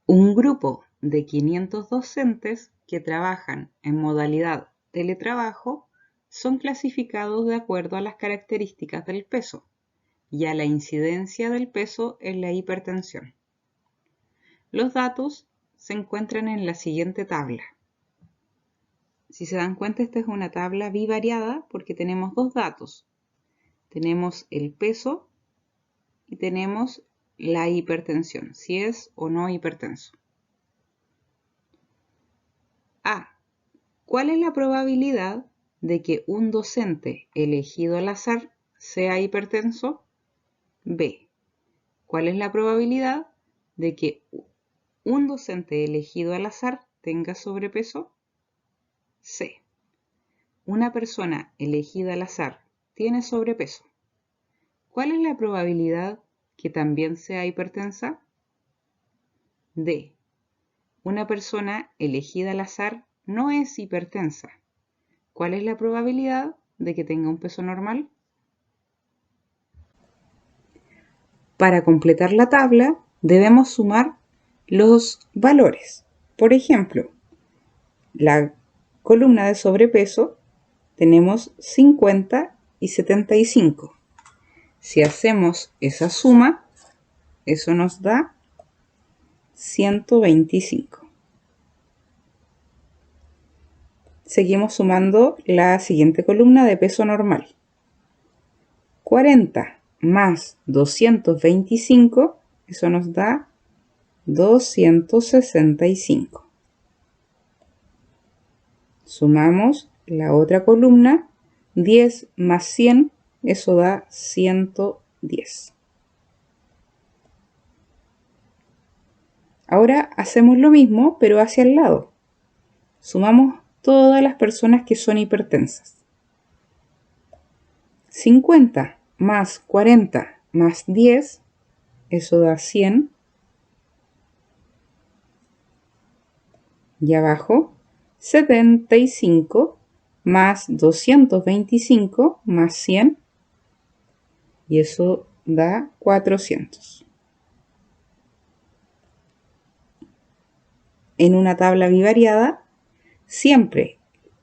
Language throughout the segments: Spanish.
Un grupo de 500 docentes que trabajan en modalidad teletrabajo son clasificados de acuerdo a las características del peso y a la incidencia del peso en la hipertensión. Los datos se encuentran en la siguiente tabla. Si se dan cuenta, esta es una tabla bivariada porque tenemos dos datos. Tenemos el peso y tenemos la hipertensión, si es o no hipertenso. A. ¿Cuál es la probabilidad de que un docente elegido al azar sea hipertenso? B. ¿Cuál es la probabilidad de que un docente elegido al azar tenga sobrepeso? C. Una persona elegida al azar tiene sobrepeso. ¿Cuál es la probabilidad que también sea hipertensa? D. Una persona elegida al azar no es hipertensa. ¿Cuál es la probabilidad de que tenga un peso normal? Para completar la tabla, debemos sumar los valores. Por ejemplo, la columna de sobrepeso tenemos 50 y 75. Si hacemos esa suma, eso nos da 125. Seguimos sumando la siguiente columna de peso normal. 40 más 225, eso nos da 265. Sumamos la otra columna, 10 más 100, eso da 110. Ahora hacemos lo mismo, pero hacia el lado. Sumamos todas las personas que son hipertensas. 50 más 40 más 10, eso da 100. Y abajo, 75 más 225 más 100, y eso da 400. En una tabla bivariada, siempre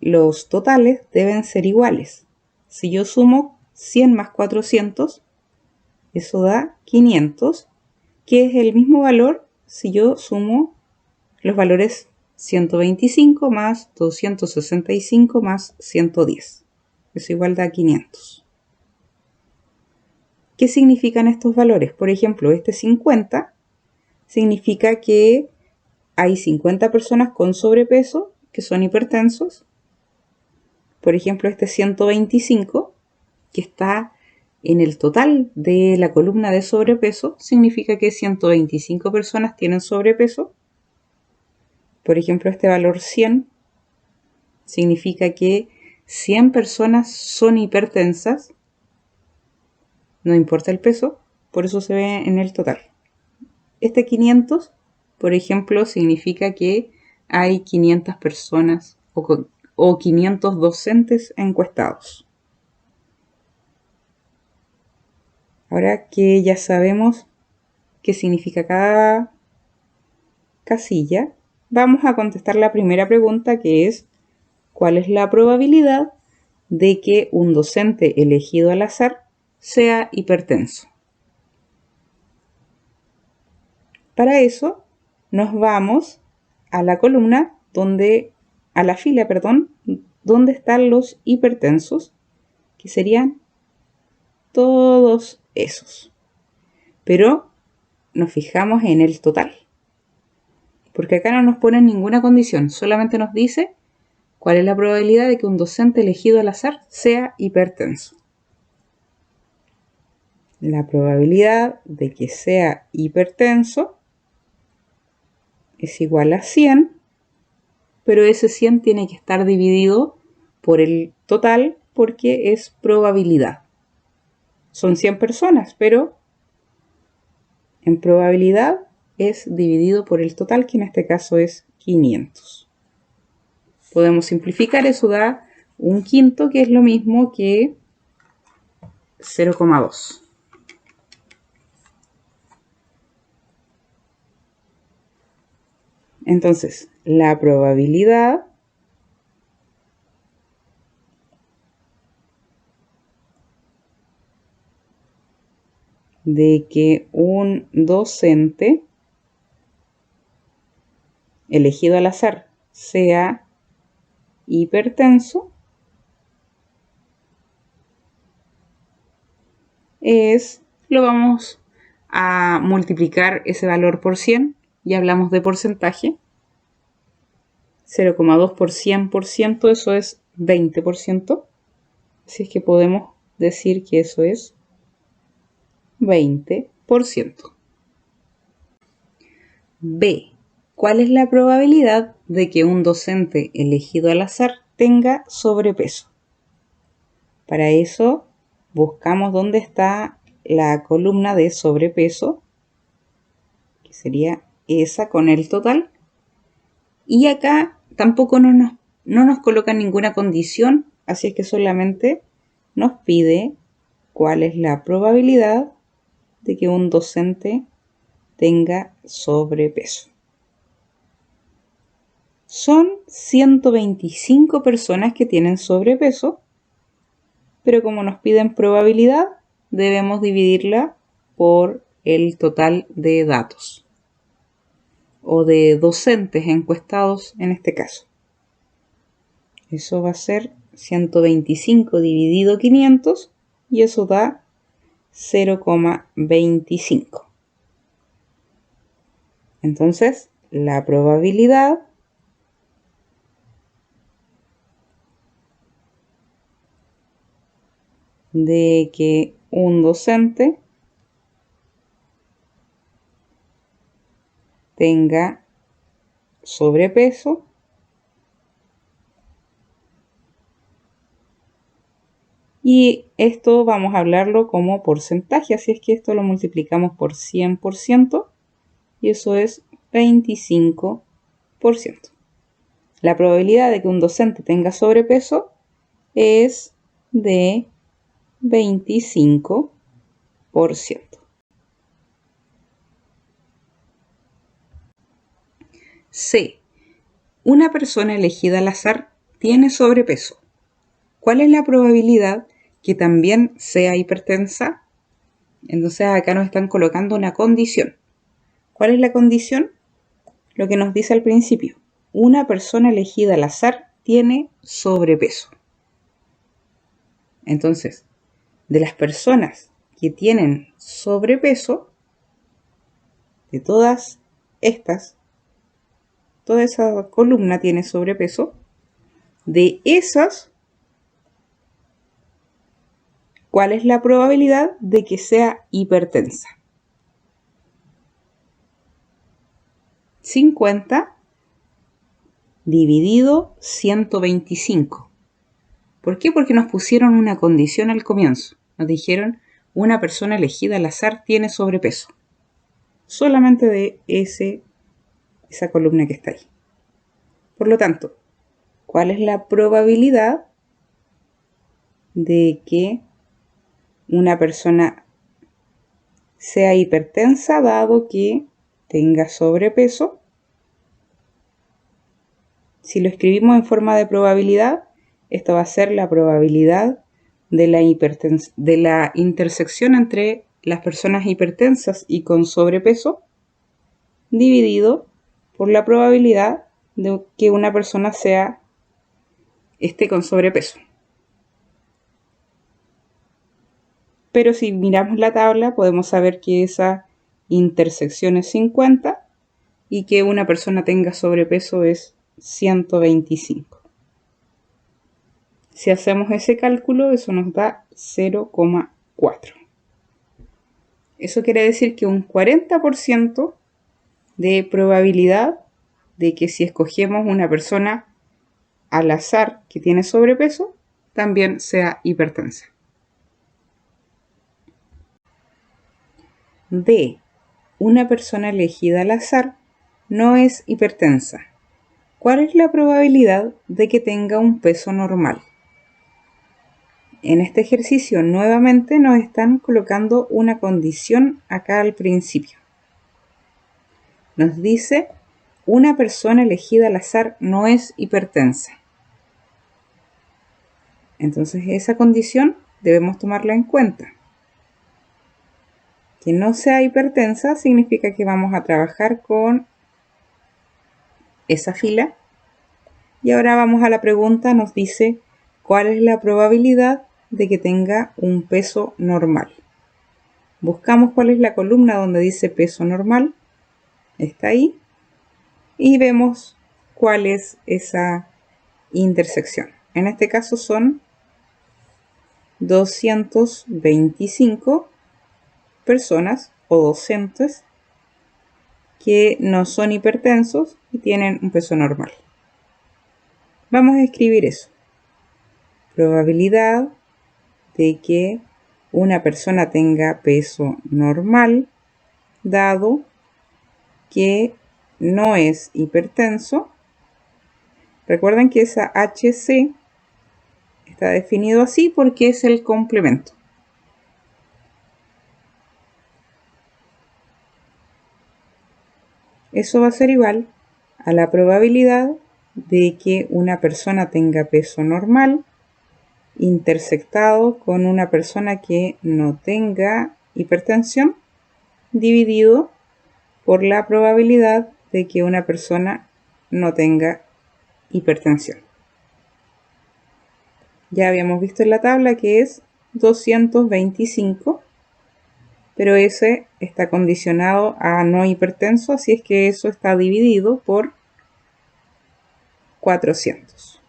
los totales deben ser iguales. Si yo sumo 100 más 400, eso da 500, que es el mismo valor si yo sumo los valores 125 más 265 más 110. Eso igual da 500. ¿Qué significan estos valores? Por ejemplo, este 50 significa que hay 50 personas con sobrepeso que son hipertensos. Por ejemplo, este 125, que está en el total de la columna de sobrepeso, significa que 125 personas tienen sobrepeso. Por ejemplo, este valor 100 significa que 100 personas son hipertensas, no importa el peso, por eso se ve en el total. Este 500, por ejemplo, significa que hay 500 personas o 500 docentes encuestados. Ahora que ya sabemos qué significa cada casilla, vamos a contestar la primera pregunta, que es: ¿cuál es la probabilidad de que un docente elegido al azar sea hipertenso? Para eso nos vamos a la columna a la fila, donde están los hipertensos, que serían todos esos. Pero nos fijamos en el total, porque acá no nos ponen ninguna condición, solamente nos dice cuál es la probabilidad de que un docente elegido al azar sea hipertenso. La probabilidad de que sea hipertenso es igual a 100, pero ese 100 tiene que estar dividido por el total porque es probabilidad. Son 100 personas, pero en probabilidad es dividido por el total, que en este caso es 500. Podemos simplificar, eso da un quinto, que es lo mismo que 0,2. Entonces, la probabilidad de que un docente elegido al azar sea hipertenso lo vamos a multiplicar ese valor por 100, y hablamos de porcentaje. 0,2 por 100%, eso es 20%. Así es que podemos decir que eso es 20%. B. ¿Cuál es la probabilidad de que un docente elegido al azar tenga sobrepeso? Para eso buscamos dónde está la columna de sobrepeso, que sería esa con el total. Y acá tampoco no nos colocan ninguna condición, así es que solamente nos pide cuál es la probabilidad de que un docente tenga sobrepeso. Son 125 personas que tienen sobrepeso, pero como nos piden probabilidad, debemos dividirla por el total de datos o de docentes encuestados en este caso. Eso va a ser 125 dividido 500 y eso da 0,25. Entonces, la probabilidad de que un docente tenga sobrepeso y esto vamos a hablarlo como porcentaje, así es que esto lo multiplicamos por 100% y eso es 25%. La probabilidad de que un docente tenga sobrepeso es de 25%. C. Una persona elegida al azar tiene sobrepeso. ¿Cuál es la probabilidad que también sea hipertensa? Entonces acá nos están colocando una condición. ¿Cuál es la condición? Lo que nos dice al principio. Una persona elegida al azar tiene sobrepeso. Entonces, de las personas que tienen sobrepeso, de todas estas, toda esa columna tiene sobrepeso, de esas, ¿cuál es la probabilidad de que sea hipertensa? 50 dividido 125. ¿Por qué? Porque nos pusieron una condición al comienzo. Nos dijeron, una persona elegida al azar tiene sobrepeso. Solamente de esa columna que está ahí. Por lo tanto, ¿cuál es la probabilidad de que una persona sea hipertensa dado que tenga sobrepeso? Si lo escribimos en forma de probabilidad, esto va a ser la probabilidad de la intersección entre las personas hipertensas y con sobrepeso dividido por la probabilidad de que una persona esté con sobrepeso. Pero si miramos la tabla podemos saber que esa intersección es 50 y que una persona tenga sobrepeso es 125. Si hacemos ese cálculo, eso nos da 0,4. Eso quiere decir que un 40% de probabilidad de que si escogemos una persona al azar que tiene sobrepeso, también sea hipertensa. D. Una persona elegida al azar no es hipertensa. ¿Cuál es la probabilidad de que tenga un peso normal? En este ejercicio nuevamente nos están colocando una condición acá al principio. Nos dice una persona elegida al azar no es hipertensa. Entonces esa condición debemos tomarla en cuenta. Que no sea hipertensa significa que vamos a trabajar con esa fila. Y ahora vamos a la pregunta, nos dice ¿cuál es la probabilidad de que tenga un peso normal? Buscamos cuál es la columna donde dice peso normal, está ahí, y vemos cuál es esa intersección. En este caso son 225 personas o docentes que no son hipertensos y tienen un peso normal. Vamos a escribir eso. Probabilidad de que una persona tenga peso normal, dado que no es hipertenso. Recuerden que esa HC está definido así porque es el complemento. Eso va a ser igual a la probabilidad de que una persona tenga peso normal intersectado con una persona que no tenga hipertensión dividido por la probabilidad de que una persona no tenga hipertensión. Ya habíamos visto en la tabla que es 225, pero ese está condicionado a no hipertenso, así es que eso está dividido por 400.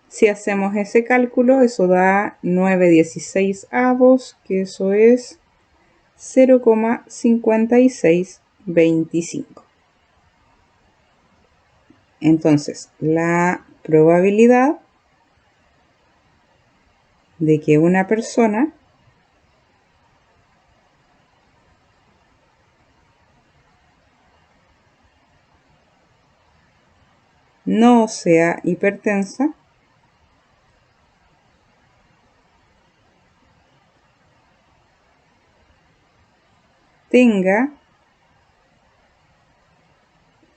Si hacemos ese cálculo, eso da 9/16, que eso es 0,5625. Entonces, la probabilidad de que una persona no sea hipertensa tenga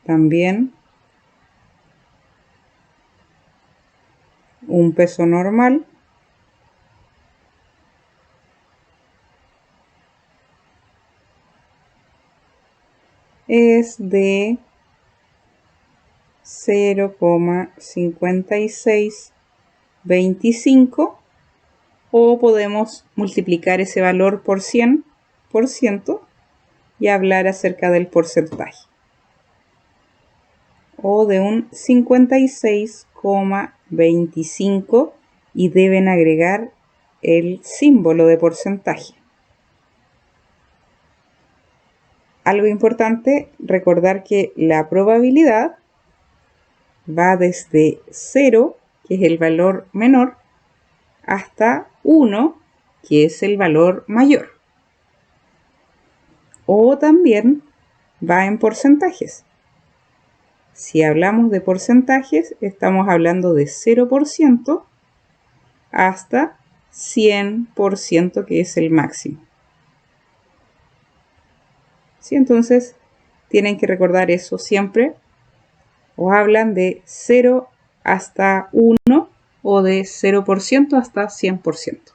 también un peso normal es de 0,5625, o podemos multiplicar ese valor por 100% y hablar acerca del porcentaje, o de un 56,25, y deben agregar el símbolo de porcentaje. Algo importante, recordar que la probabilidad va desde 0, que es el valor menor, hasta 1, que es el valor mayor. O también va en porcentajes. Si hablamos de porcentajes, estamos hablando de 0% hasta 100%, que es el máximo. ¿Sí? Entonces, tienen que recordar eso siempre. O hablan de 0 hasta 1 o de 0% hasta 100%.